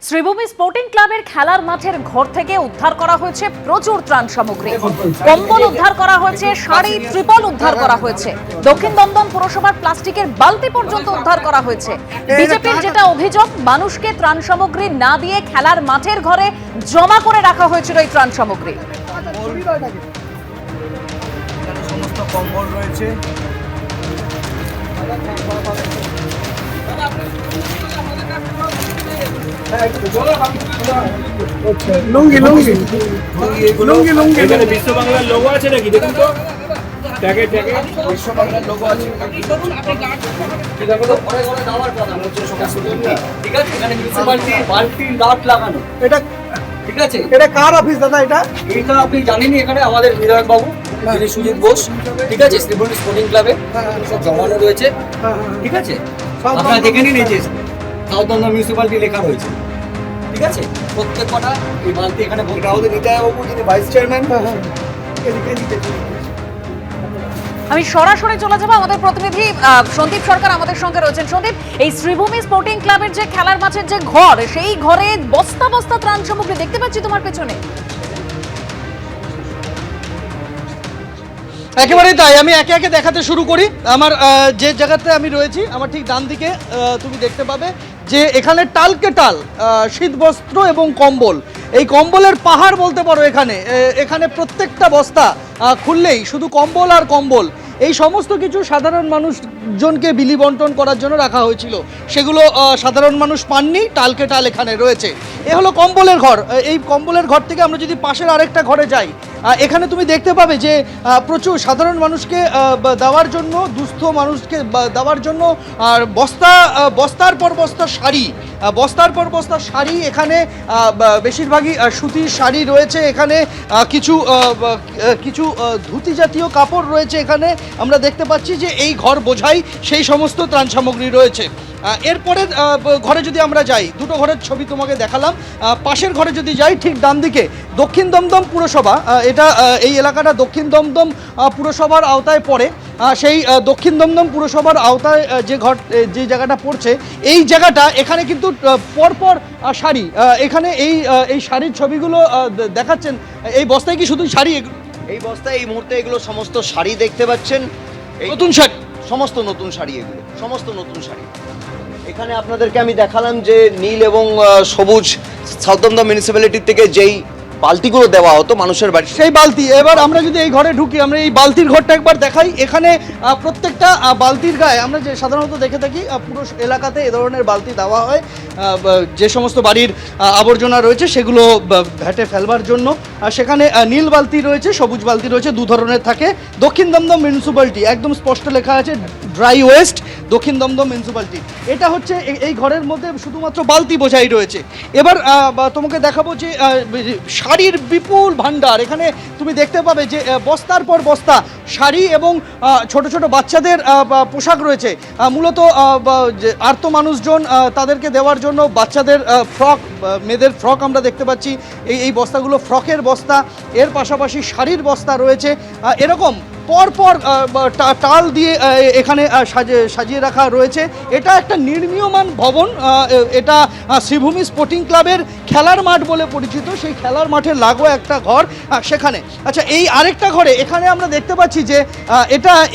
Sreebhumi sporting ক্লাবের খেলার মাঠের ঘর থেকে উদ্ধার করা হয়েছে প্রচুর ত্রাণ সামগ্রী। কম্বল উদ্ধার করা হয়েছে, শাড়ি, ত্রিপল উদ্ধার করা হয়েছে, দক্ষিণ দমদম পুরসভার প্লাস্টিকের বালতি পর্যন্ত উদ্ধার করা হয়েছে। বিজেপির যেটা অভিযোগ, মানুষকে ত্রাণ সামগ্রী না দিয়ে খেলার মাঠের ঘরে জমা করে রাখা হয়েছিল এই ত্রাণ সামগ্রী। সমস্ত কম্বল রয়েছে, লুঙ্গি লুঙ্গি লুঙ্গি লুঙ্গি এখানে বিশ্ব বাংলার লোগো আছে নাকি? দেখুন তো, ট্যাগে ট্যাগে বিশ্ব বাংলার লোগো আছে। ঠিক আছে, এখানে মিউনিসিপালিটি বালতি লাট লাগানো। এটা ঠিক আছে, এটা কার অফিস দাদা? এটা এটা আপনি জানেনই, এখানে আমাদের বিধায়ক বাবু যিনি সুজিত বোস, ঠিক আছে, শ্রীভূমি স্পোর্টিং ক্লাবে সব জমানো রয়েছে। ঠিক আছে, আপনারা দেখে নিন, এই যে সাউথ দমদম মিউনিসিপালিটি লেখা রয়েছে। ঠিক আছে, প্রত্যেক কটা এই বালতি এখানে এটা আমাদের নিতাই বাবু, যিনি ভাইস চেয়ারম্যান। আমি সরাসরি চলে যাবো, আমাদের প্রতিনিধি সন্দীপ সরকার আমাদের সঙ্গে রয়েছেন। সন্দীপ, এই শ্রীভূমি স্পোর্টিং ক্লাবের যে খেলার মাঠের যে ঘর, সেই ঘরে বস্তা বস্তা ত্রাণ সামগ্রী দেখতে পাচ্ছি তোমার পেছনে। একেবারেই তাই, আমি একে একে দেখাতে শুরু করি। আমার যে জায়গাতে আমি রয়েছি, আমার ঠিক ডান দিকে তুমি দেখতে পাবে যে এখানে টালকে টাল শীতবস্ত্র এবং কম্বল, এই কম্বলের পাহাড় বলতে পারো। এখানে প্রত্যেকটা বস্তা খুললেই শুধু কম্বল আর কম্বল। এই সমস্ত কিছু সাধারণ মানুষজনকে বিলি বন্টন করার জন্য রাখা হয়েছিল, সেগুলো সাধারণ মানুষ পাননি। টালকে টাল এখানে রয়েছে। এ হলো কম্বলের ঘর। এই কম্বলের ঘর থেকে আমরা যদি পাশের আরেকটা ঘরে যাই, এখানে তুমি দেখতে পাবে যে প্রচুর সাধারণ মানুষকে দেওয়ার জন্য, দুস্থ মানুষকে দেওয়ার জন্য আর বস্তার পর বস্তা শাড়ি, বস্তার পর বস্তা শাড়ি, এখানে বেশিরভাগই সুতির শাড়ি রয়েছে। এখানে কিছু ধুতি জাতীয় কাপড় রয়েছে। এখানে আমরা দেখতে পাচ্ছি যে এই ঘর বোঝাই সেই সমস্ত ত্রাণ সামগ্রী রয়েছে। এরপরে ঘরে যদি আমরা যাই, দুটো ঘরের ছবি তোমাকে দেখালাম। পাশের ঘরে যদি যাই, ঠিক ডান দিকে দক্ষিণ দমদম পুরসভা, এই এলাকাটা দক্ষিণ দমদম পুরসভার আওতায় পড়ে। সেই দক্ষিণ দমদম পুরসভার আওতায় যে জায়গাটা পড়ছে, এই জায়গাটা, এখানে কিন্তু পরপর শাড়ি, এখানে এই শাড়ির ছবিগুলো দেখাচ্ছেন। এই বস্তায় কি শুধু শাড়ি? এই বস্তায় এই মুহূর্তে এগুলো সমস্ত শাড়ি দেখতে পাচ্ছেন, নতুন শাড়ি, সমস্ত নতুন শাড়ি, এগুলো সমস্ত নতুন শাড়ি। এখানে আপনাদেরকে আমি দেখালাম যে নীল এবং সবুজ সাউথ দমদম মিউনিসিপ্যালিটির থেকে যেই বালতিগুলো দেওয়া হতো মানুষের বাড়ি, সেই বালতি। এবার আমরা যদি এই ঘরে ঢুকি, আমরা এই বালতির ঘরটা একবার দেখাই। এখানে প্রত্যেকটা বালতির গায়ে আমরা যে সাধারণত দেখে থাকি, পুরো এলাকাতে এ ধরনের বালতি দেওয়া হয় যে সমস্ত বাড়ির আবর্জনা রয়েছে সেগুলো ঘাটে ফেলবার জন্য। সেখানে নীল বালতি রয়েছে, সবুজ বালতি রয়েছে, দু ধরনের থাকে। দক্ষিণ দমদম মিউনিসিপ্যালিটি, একদম স্পষ্ট লেখা আছে ড্রাই ওয়েস্ট দক্ষিণ দমদম মিউনিসিপ্যালিটি। এটা হচ্ছে এই ঘরের মধ্যে শুধুমাত্র বালতি বোঝাই রয়েছে। এবার তোমাকে দেখাবো যে শাড়ির বিপুল ভাণ্ডার। এখানে তুমি দেখতে পাবে যে বস্তার পর বস্তা শাড়ি এবং ছোট ছোট বাচ্চাদের পোশাক রয়েছে। মূলত আর্ত মানুষজন, তাদেরকে দেওয়ার জন্য বাচ্চাদের ফ্রক, মেয়েদের ফ্রক আমরা দেখতে পাচ্ছি। এই বস্তাগুলো ফ্রকের বস্তা, এর পাশাপাশি শাড়ির বস্তা রয়েছে। এরকম পরপর টাল দিয়ে এখানে সাজিয়ে রাখা রয়েছে। এটা একটা নির্মীয়মান ভবন। এটা শ্রীভূমি স্পোর্টিং ক্লাবের খেলার মাঠ বলে পরিচিত। সেই খেলার মাঠের লাগোয়া একটা ঘর সেখানে। আচ্ছা, এই আরেকটা ঘরে এখানে আমরা দেখতে পাচ্ছি যে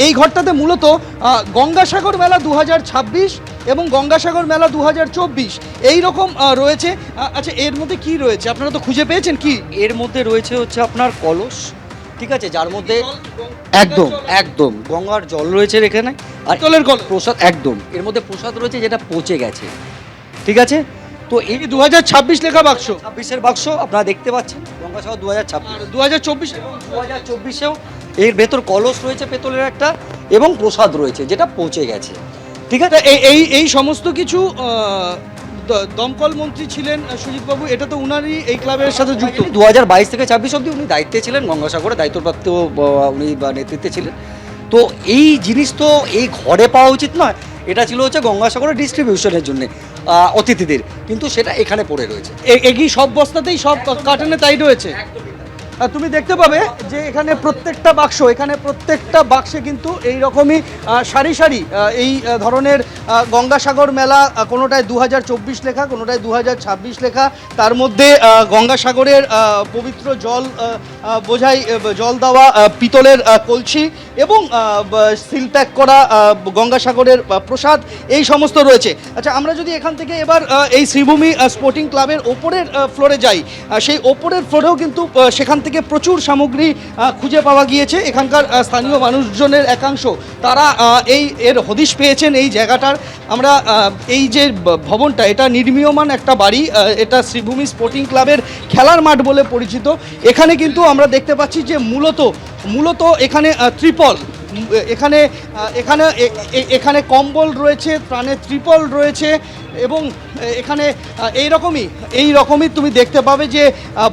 এই ঘরটাতে মূলত গঙ্গাসাগর মেলা 2026 এবং গঙ্গাসাগর মেলা 2024 এই রকম রয়েছে। আচ্ছা, এর মধ্যে কি রয়েছে আপনারা তো খুঁজে পেয়েছেন? কি এর মধ্যে রয়েছে হচ্ছে আপনার কলস, ঠিক আছে, যার মধ্যে একদম একদম গঙ্গার জল রয়েছে এখানে, আর জলের কল, প্রসাদ, একদম এর মধ্যে প্রসাদ রয়েছে যেটা পচে গেছে। ঠিক আছে, তো এই 2026 লেখা বাক্স, 26-এর বাক্স আপনারা দেখতে পাচ্ছেন, গঙ্গাসাগর 2026, 2024 এবং 2024-এও এর ভেতর কলস রয়েছে পেতলের একটা, এবং প্রসাদ রয়েছে যেটা পচে গেছে। ঠিক আছে, এই সমস্ত কিছু দমকল মন্ত্রী ছিলেন সুজিত বাবু, এটা তো উনারই এই ক্লাবের সাথে যুক্ত। 2022 থেকে 26 অবধি উনি দায়িত্বে ছিলেন, গঙ্গাসাগরে দায়িত্বপ্রাপ্ত উনি নেতৃত্বে ছিলেন। তো এই জিনিস তো এই ঘরে পাওয়া উচিত নয়, এটা ছিল হচ্ছে গঙ্গাসাগরের ডিস্ট্রিবিউশনের জন্য অতিথিদের, কিন্তু সেটা এখানে পড়ে রয়েছে। এগি সব বস্তাতেই, সব কার্টনে তাই রয়েছে। তুমি দেখতে পাবে যে এখানে প্রত্যেকটা বাক্সে কিন্তু এই রকমই সারি সারি এই ধরনের গঙ্গাসাগর মেলা, কোনোটায় 2024 লেখা, কোনোটায় 2026 লেখা, তার মধ্যে গঙ্গাসাগরের পবিত্র জল বোঝাই জল দেওয়া পিতলের কলসি এবং সিল প্যাক করা গঙ্গাসাগরের প্রসাদ, এই সমস্ত রয়েছে। আচ্ছা, আমরা যদি এখান থেকে এবার এই শ্রীভূমি স্পোর্টিং ক্লাবের ওপরের ফ্লোরে যাই, সেই ওপরের ফ্লোরেও কিন্তু সেখান থেকে প্রচুর সামগ্রী খুঁজে পাওয়া গিয়েছে। এখানকার স্থানীয় মানুষজনের একাংশ তারা এর হদিশ পেয়েছেন এই জায়গাটার। আমরা এই যে ভবনটা, এটা নির্মীয়মান একটা বাড়ি, এটা শ্রীভূমি স্পোর্টিং ক্লাবের খেলার মাঠ বলে পরিচিত। এখানে কিন্তু আমরা দেখতে পাচ্ছি যে মূলত এখানে ত্রিপল, এখানে কম্বল রয়েছে, ত্রাণের ত্রিপল রয়েছে এবং এখানে এই রকমই তুমি দেখতে পাবে যে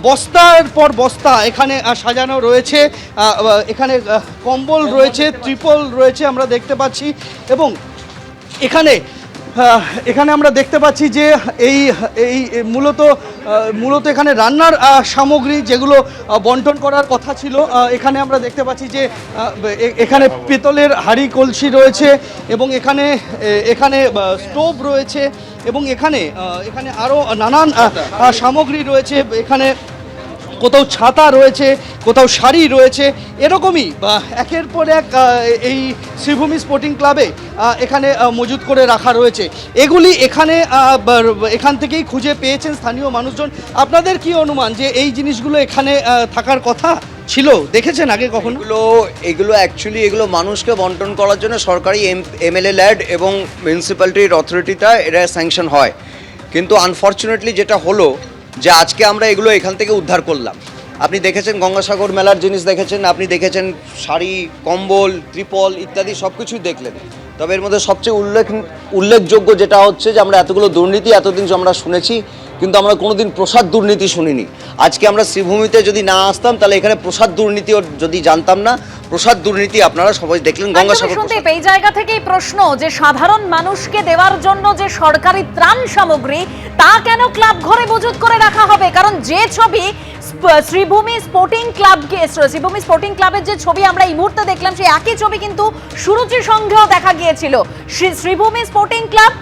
বস্তার পর বস্তা এখানে সাজানো রয়েছে। এখানে কম্বল রয়েছে, ত্রিপল রয়েছে আমরা দেখতে পাচ্ছি এবং এখানে আমরা দেখতে পাচ্ছি যে এই মূলত এখানে রান্নার সামগ্রী যেগুলো বন্টন করার কথা ছিল, এখানে আমরা দেখতে পাচ্ছি যে এখানে পিতলের হাঁড়ি কলসি রয়েছে এবং এখানে স্টোভ রয়েছে এবং এখানে আরও নানান সামগ্রী রয়েছে। এখানে কোথাও ছাতা রয়েছে, কোথাও শাড়ি রয়েছে, এরকমই একের পর এক এই শ্রীভূমি স্পোর্টিং ক্লাবে এখানে মজুত করে রাখা রয়েছে। এগুলি এখান থেকেই খুঁজে পেয়েছেন স্থানীয় মানুষজন। আপনাদের কি অনুমান যে এই জিনিসগুলো এখানে থাকার কথা ছিল? দেখেছেন আগে কখনো? এগুলো অ্যাকচুয়ালি মানুষকে বন্টন করার জন্য সরকারি এমএলএ ল্যাড এবং মিউনিসিপ্যালিটির অথরিটিটা এটা স্যাংশন হয়, কিন্তু আনফর্চুনেটলি যেটা হলো যে আজকে আমরা এগুলো এখান থেকে উদ্ধার করলাম। আপনি দেখেছেন গঙ্গাসাগর মেলার জিনিস দেখেছেন, আপনি দেখেছেন শাড়ি, কম্বল, ত্রিপল ইত্যাদি সব কিছুই দেখলেন। তবে এর মধ্যে সবচেয়ে উল্লেখযোগ্য যেটা হচ্ছে যে আমরা এতগুলো দুর্নীতি এতদিন আমরা শুনেছি, কিন্তু আমরা কোনোদিন প্রসাদ দুর্নীতি শুনিনি। আজকে আমরা শ্রীভূমিতে যদি না আসতাম তাহলে এখানে প্রসাদ দুর্নীতি যদি জানতাম না। প্রসাদ দুর্নীতি আপনারা সবাই দেখলেন গঙ্গাসাগর। এই জায়গা থেকেই প্রশ্ন যে সাধারণ মানুষকে দেওয়ার জন্য যে সরকারি ত্রাণ সামগ্রী তা কেন ক্লাব ঘরে মজুত করে রাখা হবে? কারণ যে ছবি শ্রীভূমি স্পোর্টিং ক্লাবের যে ছবি আমরা এই মুহূর্তে দেখলাম, সেই একই ছবি কিন্তু সুরুচি সংঘেও দেখা গিয়েছিল। শ্রীভূমি স্পোর্টিং ক্লাব,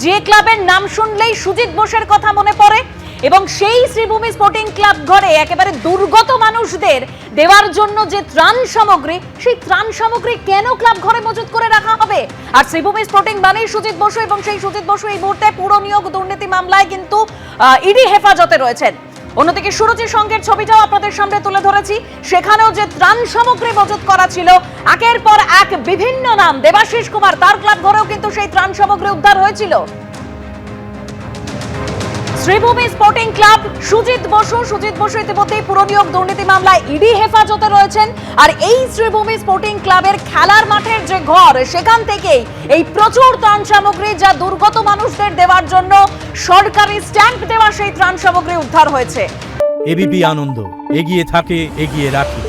যে ক্লাবের নাম শুনলেই সুজিত বোসের কথা মনে পড়ে, এবং সেই শ্রীভূমি স্পোর্টিং ক্লাব ঘরে একেবারে দুর্গত মানুষদের দেওয়ার জন্য যে ত্রাণ সামগ্রী, সেই ত্রাণ সামগ্রী কেন ক্লাব ঘরে মজুত করে রাখা হবে? আর শ্রীভূমি স্পোর্টিং মানেই সুজিত বসু, এবং সেই সুজিত বসু এই মুহূর্তে পুরো নিয়োগ দুর্নীতি মামলায় কিন্তু ইডি হেফাজতে রয়েছেন। অন্যদিকে সুরুচি সংঘের ছবিটাও আপনাদের সামনে তুলে ধরেছি, সেখানেও যে ত্রাণ সামগ্রী মজুত করা ছিল, একের পর এক বিভিন্ন নাম, দেবাশিস কুমার, তার ক্লাব ঘরেও কিন্তু সেই ত্রাণ সামগ্রী উদ্ধার হয়েছিল। শ্রীভূমি স্পোর্টিং ক্লাব, সুজিত বসু ইতিমধ্যেই পুরনিয়োগ দুর্নীতি মামলায় ইডি হেফাজতে রয়েছেন। আর এই শ্রীভূমি স্পোর্টিং ক্লাবের খেলার মাঠের যে ঘর, সেখান থেকেই এই প্রচুর ত্রাণ সামগ্রী যা দুর্গত মানুষদের দেওয়ার জন্য সরকারি স্ট্যাম্প দেওয়া সেই ত্রাণ সামগ্রী উদ্ধার হয়েছে। এবিপি আনন্দ, এগিয়ে থাকে, এগিয়ে রাখে।